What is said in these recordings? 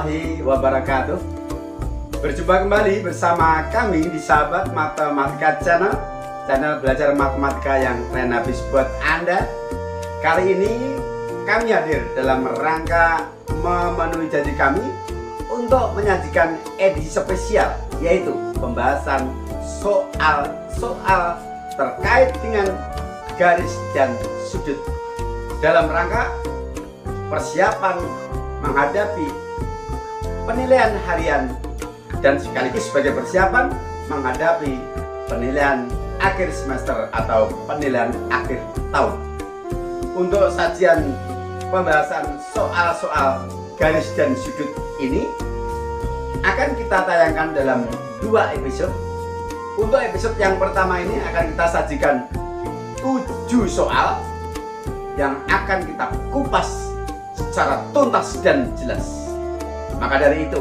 warahmatullahi wabarakatuh. Berjumpa kembali bersama kami di Sahabat Matematika Channel belajar matematika yang keren habis buat Anda. Kali ini kami hadir dalam rangka memenuhi janji kami untuk menyajikan edisi spesial, yaitu pembahasan soal-soal terkait dengan garis dan sudut dalam rangka persiapan menghadapi penilaian harian dan sekaligus sebagai persiapan menghadapi penilaian akhir semester atau penilaian akhir tahun. Untuk sajian pembahasan soal-soal garis dan sudut ini akan kita tayangkan dalam 2 episode. Untuk episode yang pertama ini akan kita sajikan 7 soal yang akan kita kupas secara tuntas dan jelas. Maka dari itu,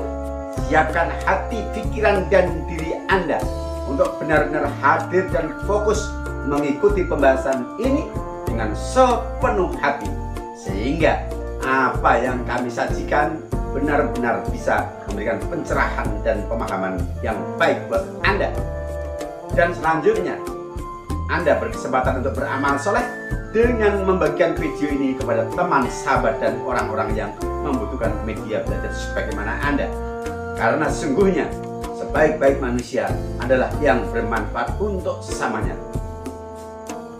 siapkan hati, pikiran, dan diri Anda untuk benar-benar hadir dan fokus mengikuti pembahasan ini dengan sepenuh hati, sehingga apa yang kami sajikan benar-benar bisa memberikan pencerahan dan pemahaman yang baik buat Anda. Dan selanjutnya, Anda berkesempatan untuk beramal soleh dengan membagikan video ini kepada teman, sahabat, dan orang-orang yang membutuhkan media belajar sebagaimana Anda. Karena sesungguhnya sebaik-baik manusia adalah yang bermanfaat untuk sesamanya.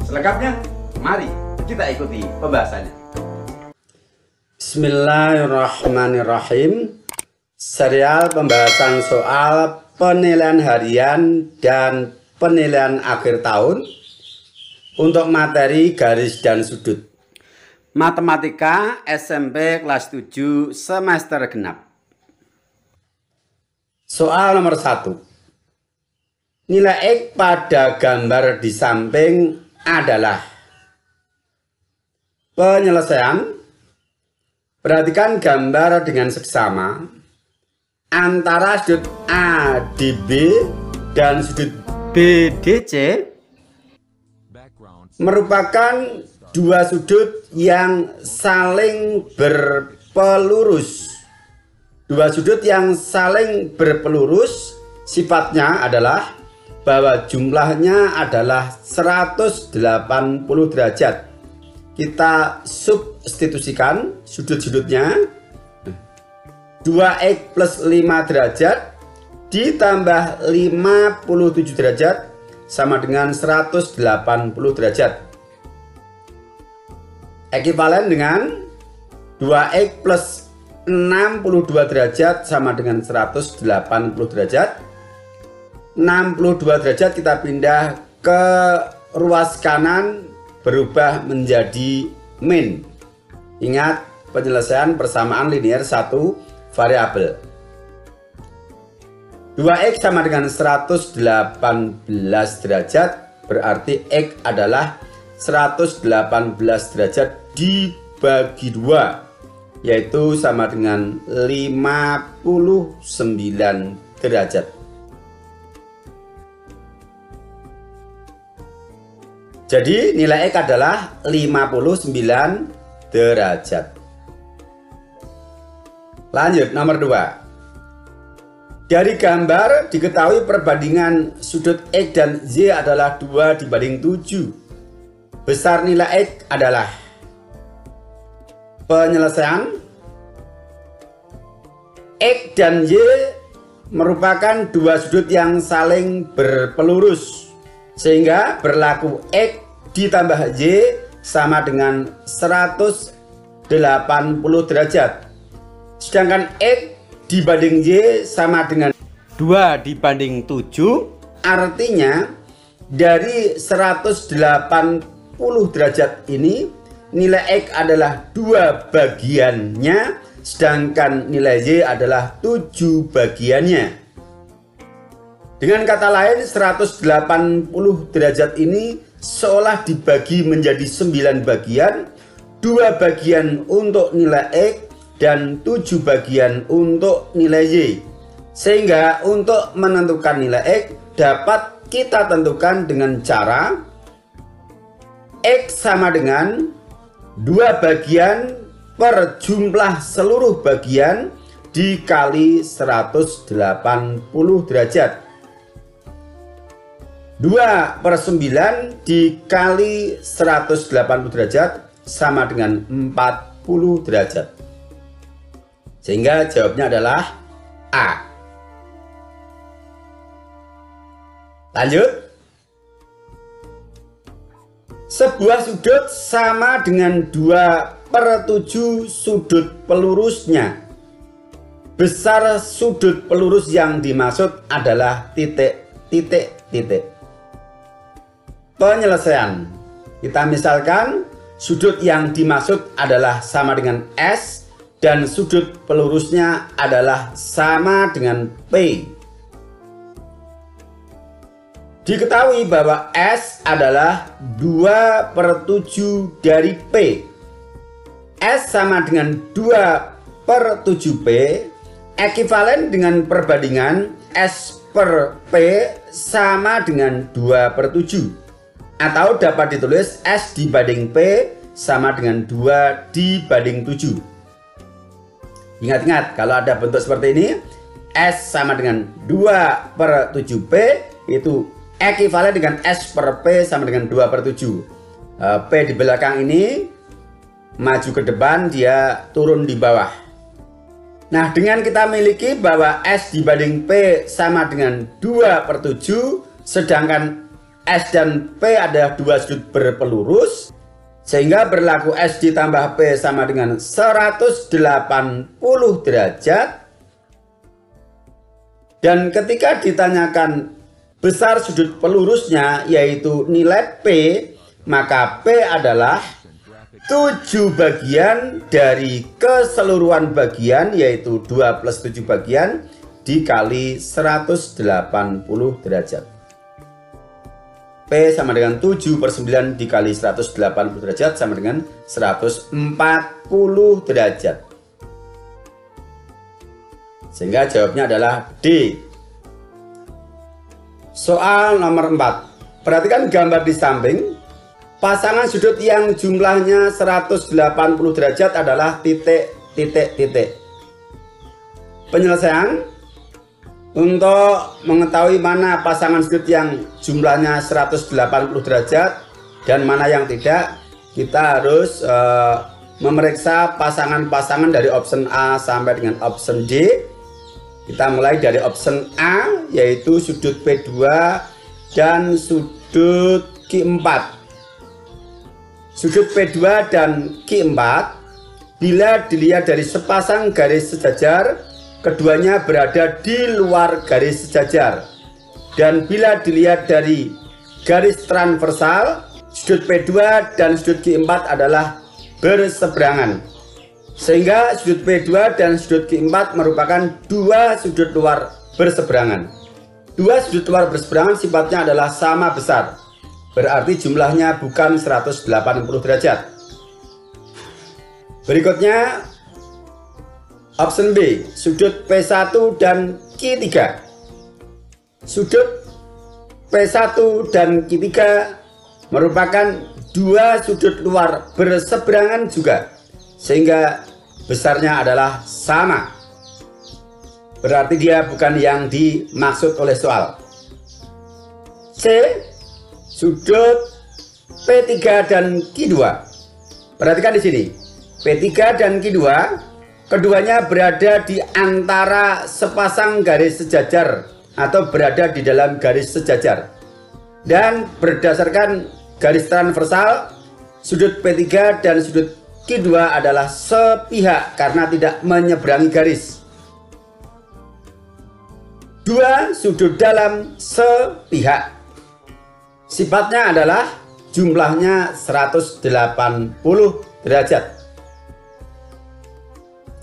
Selengkapnya, mari kita ikuti pembahasannya. Bismillahirrahmanirrahim. Serial pembahasan soal penilaian harian dan penilaian akhir tahun untuk materi garis dan sudut matematika SMP kelas 7 semester genap. Soal nomor 1. Nilai X pada gambar di samping adalah. Penyelesaian. Perhatikan gambar dengan seksama antara sudut ADB dan sudut BDC merupakan dua sudut yang saling berpelurus. Dua sudut yang saling berpelurus sifatnya adalah bahwa jumlahnya adalah 180 derajat. Kita substitusikan sudut-sudutnya. 2x plus 5 derajat ditambah 57 derajat sama dengan 180 derajat. Ekivalen dengan 2x plus 62 derajat sama dengan 180 derajat. 62 derajat kita pindah ke ruas kanan berubah menjadi min. Ingat, penyelesaian persamaan linear satu variabel. 2x sama dengan 118 derajat, berarti x adalah 118 derajat dibagi 2, yaitu sama dengan 59 derajat. Jadi nilai x adalah 59 derajat. Lanjut, nomor 2. Dari gambar diketahui perbandingan sudut X dan Y adalah 2:7. Besar nilai X adalah. Penyelesaian. X dan Y merupakan dua sudut yang saling berpelurus, sehingga berlaku X ditambah Y sama dengan 180 derajat. Sedangkan X dibanding Y sama dengan 2:7, artinya dari 180 derajat ini nilai X adalah 2 bagiannya, sedangkan nilai Y adalah 7 bagiannya. Dengan kata lain, 180 derajat ini seolah dibagi menjadi 9 bagian, 2 bagian untuk nilai X dan 7 bagian untuk nilai Y. Sehingga untuk menentukan nilai X dapat kita tentukan dengan cara X sama dengan 2 bagian per jumlah seluruh bagian dikali 180 derajat. 2/9 dikali 180 derajat sama dengan 40 derajat. Sehingga jawabnya adalah A. Lanjut. Sebuah sudut sama dengan 2/7 sudut pelurusnya. Besar sudut pelurus yang dimaksud adalah titik. Penyelesaian. Kita misalkan sudut yang dimaksud adalah sama dengan S dan sudut pelurusnya adalah sama dengan P. Diketahui bahwa S adalah 2/7 dari P. S sama dengan 2/7 P, ekivalen dengan perbandingan S per P sama dengan 2/7. Atau dapat ditulis S dibanding P sama dengan 2 dibanding 7. Ingat-ingat, kalau ada bentuk seperti ini, S sama dengan 2/7 P, itu ekivalen dengan S per P sama dengan 2/7. P di belakang ini maju ke depan, dia turun di bawah. Nah, dengan kita miliki bahwa S dibanding P sama dengan 2/7, sedangkan S dan P adalah dua sudut berpelurus, sehingga berlaku S ditambah P sama dengan 180 derajat. Dan ketika ditanyakan besar sudut pelurusnya, yaitu nilai P, maka P adalah 7 bagian dari keseluruhan bagian, yaitu 2 plus 7 bagian dikali 180 derajat. P sama dengan 7/9 dikali 180 derajat sama dengan 140 derajat. Sehingga jawabnya adalah D. Soal nomor 4. Perhatikan gambar di samping. Pasangan sudut yang jumlahnya 180 derajat adalah titik. Penyelesaian. Untuk mengetahui mana pasangan sudut yang jumlahnya 180 derajat dan mana yang tidak, kita harus memeriksa pasangan-pasangan dari option A sampai dengan option D. Kita mulai dari option A, yaitu sudut P2 dan sudut Q4. Sudut P2 dan Q4 bila dilihat dari sepasang garis sejajar, keduanya berada di luar garis sejajar. Dan bila dilihat dari garis transversal, sudut P2 dan sudut Q4 adalah berseberangan. Sehingga sudut P2 dan sudut Q4 merupakan dua sudut luar berseberangan. Dua sudut luar berseberangan sifatnya adalah sama besar. Berarti jumlahnya bukan 180 derajat. Berikutnya option B, sudut P1 dan Q3. Sudut P1 dan Q3 merupakan dua sudut luar berseberangan juga, sehingga besarnya adalah sama. Berarti dia bukan yang dimaksud oleh soal. C, sudut P3 dan Q2. Perhatikan di sini. P3 dan Q2 keduanya berada di antara sepasang garis sejajar atau berada di dalam garis sejajar. Dan berdasarkan garis transversal, sudut P3 dan sudut Q2 adalah sepihak karena tidak menyeberangi garis. Dua sudut dalam sepihak. Sifatnya adalah jumlahnya 180 derajat.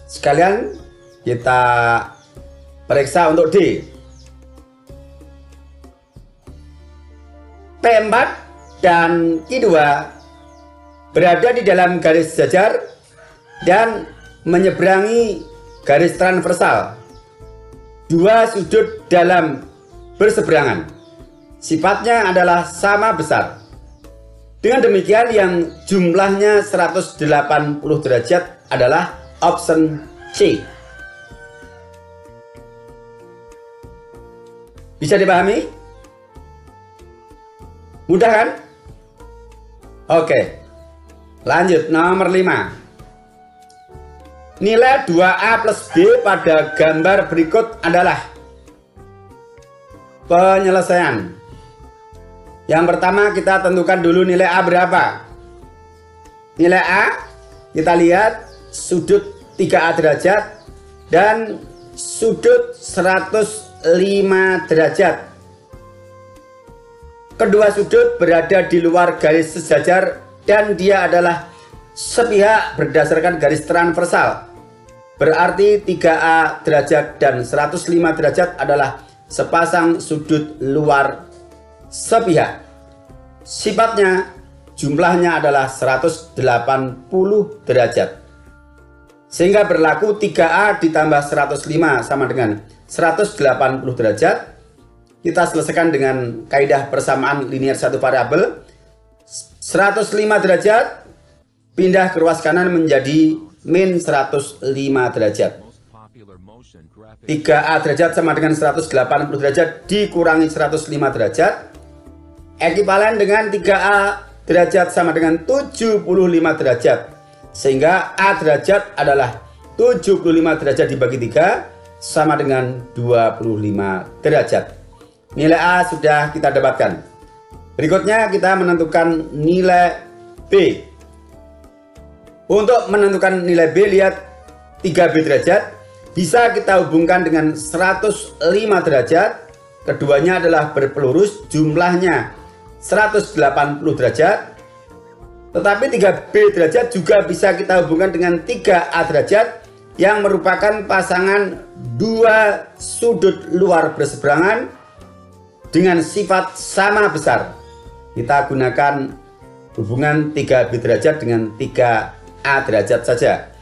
Sekalian kita periksa untuk D. P4 dan Q2 berada di dalam garis sejajar dan menyeberangi garis transversal. Dua sudut dalam berseberangan. Sifatnya adalah sama besar. Dengan demikian yang jumlahnya 180 derajat adalah option C. Bisa dipahami? Mudah kan? Oke. Lanjut nomor 5. Nilai 2A plus B pada gambar berikut adalah penyelesaian. Yang pertama kita tentukan dulu nilai A berapa. Nilai A kita lihat sudut 3A derajat dan sudut 105 derajat. Kedua sudut berada di luar garis sejajar dan dia adalah sepihak berdasarkan garis transversal. Berarti 3A derajat dan 105 derajat adalah sepasang sudut luar sepihak. Sifatnya jumlahnya adalah 180 derajat. Sehingga berlaku 3A ditambah 105 sama dengan 180 derajat. Kita selesaikan dengan kaidah persamaan linear satu variabel. 105 derajat pindah ke ruas kanan menjadi min 105 derajat. 3A derajat sama dengan 180 derajat dikurangi 105 derajat. Ekivalen dengan 3A derajat sama dengan 75 derajat. Sehingga A derajat adalah 75 derajat dibagi 3 sama dengan 25 derajat. Nilai A sudah kita dapatkan. Berikutnya kita menentukan nilai B. Untuk menentukan nilai B, lihat 3B derajat bisa kita hubungkan dengan 105 derajat. Keduanya adalah berpelurus, jumlahnya 180 derajat. Tetapi 3B derajat juga bisa kita hubungkan dengan 3A derajat yang merupakan pasangan dua sudut luar berseberangan dengan sifat sama besar. Kita gunakan hubungan 3B derajat dengan 3A derajat saja.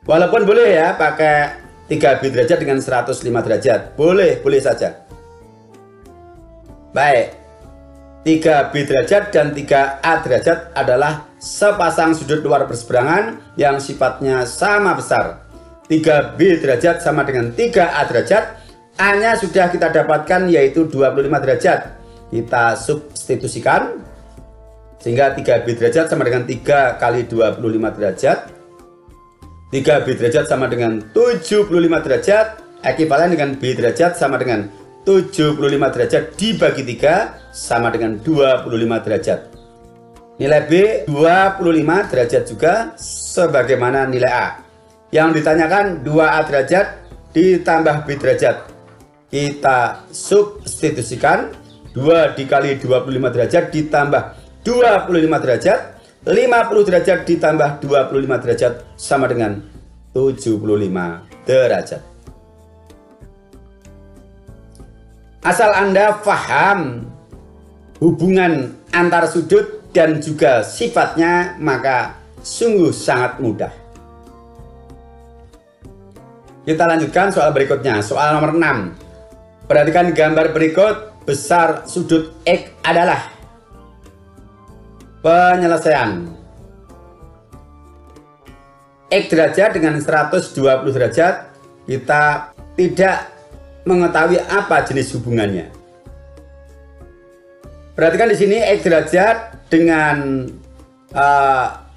Walaupun boleh ya pakai 3B derajat dengan 105 derajat. Boleh saja. Baik. 3B derajat dan 3A derajat adalah sepasang sudut luar berseberangan yang sifatnya sama besar. 3B derajat sama dengan 3A derajat. A-nya sudah kita dapatkan yaitu 25 derajat. Kita substitusikan sehingga 3B derajat sama dengan 3 kali 25 derajat. 3B derajat sama dengan 75 derajat. Ekivalen dengan B derajat sama dengan 75 derajat dibagi 3 sama dengan 25 derajat. Nilai B 25 derajat juga sebagaimana nilai A. Yang ditanyakan 2A derajat ditambah B derajat. Kita substitusikan 2 dikali 25 derajat ditambah 25 derajat. 50 derajat ditambah 25 derajat sama dengan 75 derajat. Asal Anda paham hubungan antar sudut dan juga sifatnya, maka sungguh sangat mudah. Kita lanjutkan soal berikutnya, soal nomor 6. Perhatikan gambar berikut, besar sudut X adalah penyelesaian. X derajat dengan 120 derajat, kita tidak mengetahui apa jenis hubungannya. Perhatikan di sini X derajat dengan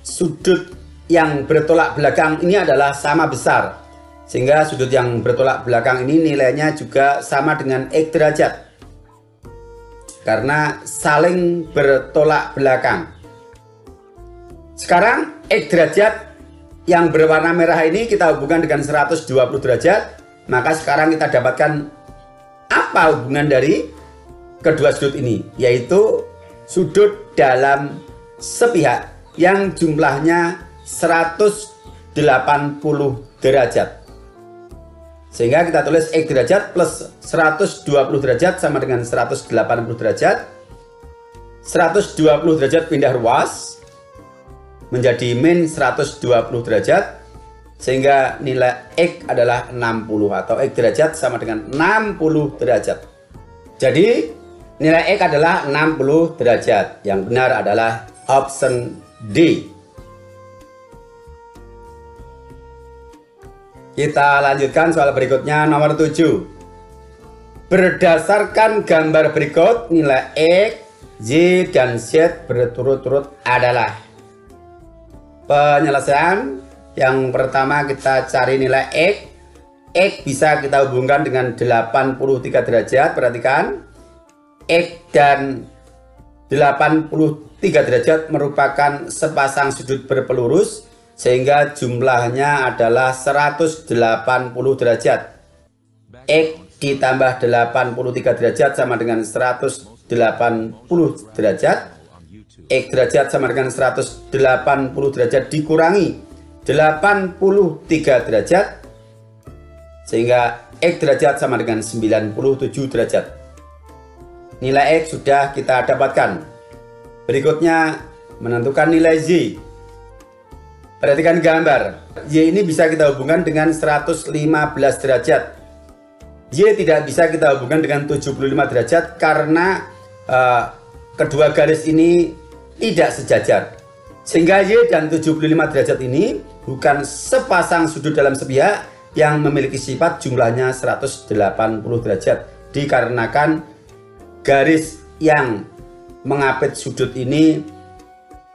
sudut yang bertolak belakang ini adalah sama besar. Sehingga sudut yang bertolak belakang ini nilainya juga sama dengan X derajat. Karena saling bertolak belakang. Sekarang X derajat yang berwarna merah ini kita hubungkan dengan 120 derajat. Maka sekarang kita dapatkan apa hubungan dari kedua sudut ini, yaitu sudut dalam sepihak yang jumlahnya 180 derajat. Sehingga kita tulis X derajat plus 120 derajat sama dengan 180 derajat. 120 derajat pindah ruas menjadi min 120 derajat. Sehingga nilai X adalah 60 atau X derajat sama dengan 60 derajat. Jadi nilai X adalah 60 derajat. Yang benar adalah option D. Kita lanjutkan soal berikutnya nomor 7. Berdasarkan gambar berikut, nilai X, Y, dan Z berturut-turut adalah. Penyelesaian yang pertama, kita cari nilai X. X bisa kita hubungkan dengan 83 derajat. Perhatikan, X dan 83 derajat merupakan sepasang sudut berpelurus, sehingga jumlahnya adalah 180 derajat. X ditambah 83 derajat sama dengan 180 derajat. X derajat sama dengan 180 derajat dikurangi 83 derajat, sehingga X derajat sama dengan 97 derajat. Nilai X sudah kita dapatkan. Berikutnya menentukan nilai Y. Perhatikan gambar. Y ini bisa kita hubungkan dengan 115 derajat. Y tidak bisa kita hubungkan dengan 75 derajat karena kedua garis ini tidak sejajar. Sehingga Y dan 75 derajat ini bukan sepasang sudut dalam sepihak yang memiliki sifat jumlahnya 180 derajat. Dikarenakan garis yang mengapit sudut ini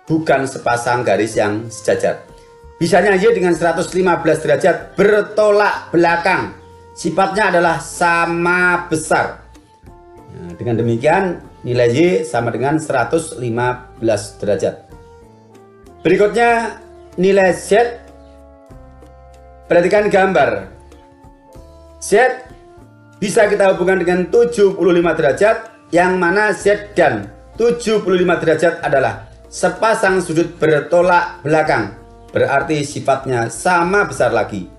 bukan sepasang garis yang sejajar. Bisanya Y dengan 115 derajat bertolak belakang. Sifatnya adalah sama besar. Nah, dengan demikian nilai Y sama dengan 115 derajat. Berikutnya nilai Z. Perhatikan gambar. Z bisa kita hubungkan dengan 75 derajat, yang mana Z dan 75 derajat adalah sepasang sudut bertolak belakang. Berarti sifatnya sama besar lagi.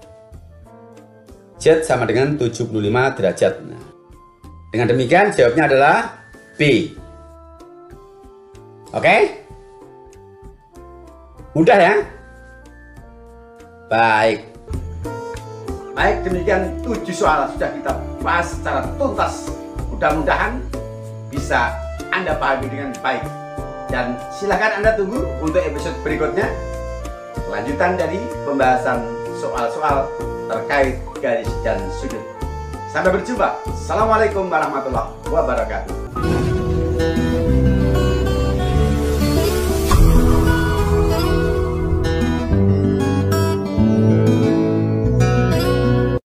Z sama dengan 75 derajat. Nah, dengan demikian jawabnya adalah B. Oke? Mudah ya? Baik. Baik, demikian 7 soal sudah kita bahas secara tuntas. Mudah-mudahan bisa Anda pahami dengan baik. Dan silakan Anda tunggu untuk episode berikutnya. Lanjutan dari pembahasan soal-soal terkait garis dan sudut. Sampai berjumpa. Assalamualaikum warahmatullahi wabarakatuh.